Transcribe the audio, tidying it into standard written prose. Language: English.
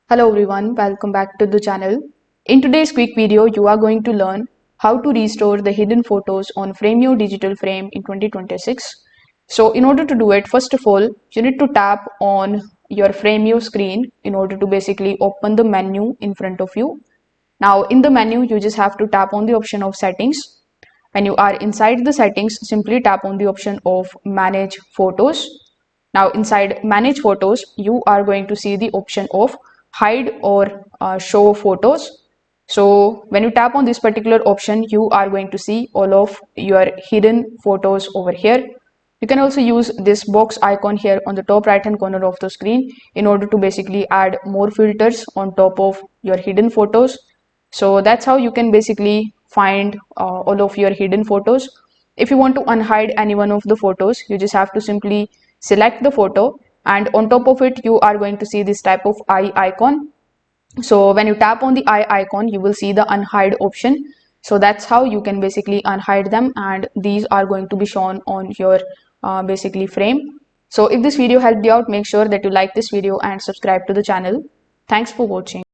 Hello everyone, welcome back to the channel. In today's quick video, you are going to learn how to restore the hidden photos on Frameo Digital Frame in 2026. So in order to do it, first of all, you need to tap on your Frameo screen in order to basically open the menu in front of you. Now in the menu, you just have to tap on the option of settings. When you are inside the settings, simply tap on the option of manage photos. Now inside manage photos, you are going to see the option of hide or show photos. So when you tap on this particular option, you are going to see all of your hidden photos over here. You can also use this box icon here on the top right hand corner of the screen in order to basically add more filters on top of your hidden photos. So that's how you can basically find all of your hidden photos. If you want to unhide any one of the photos, you just have to simply select the photo, and on top of it you are going to see this type of eye icon. So when you tap on the eye icon, you will see the unhide option. So that's how you can basically unhide them, and these are going to be shown on your basically frame. So if this video helped you out, make sure that you like this video and subscribe to the channel. Thanks for watching.